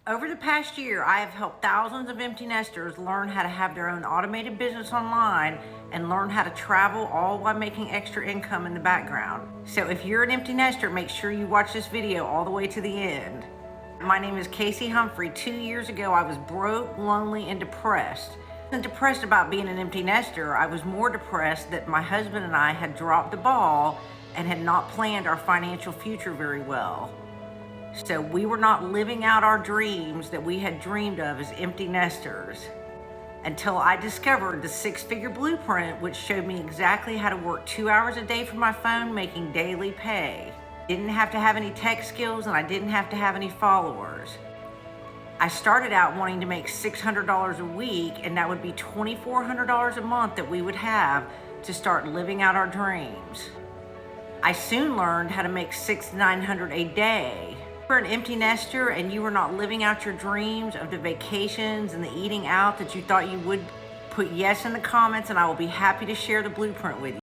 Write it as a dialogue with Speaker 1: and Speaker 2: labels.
Speaker 1: Over the past year, I have helped thousands of empty nesters learn how to have their own automated business online and learn how to travel, all while making extra income in the background. So if you're an empty nester, make sure you watch this video all the way to the end. My name is Casey Humphrey. 2 years ago, I was broke, lonely, and depressed. I wasn't depressed about being an empty nester. I was more depressed that my husband and I had dropped the ball and had not planned our financial future very well. So we were not living out our dreams that we had dreamed of as empty nesters until I discovered the six-figure blueprint, which showed me exactly how to work 2 hours a day from my phone, making daily pay. Didn't have to have any tech skills, and I didn't have to have any followers. I started out wanting to make $600 a week, and that would be $2,400 a month that we would have to start living out our dreams. I soon learned how to make $600 to $900 a day. If you're an empty nester and you are not living out your dreams of the vacations and the eating out that you thought you would, put yes in the comments and I will be happy to share the blueprint with you.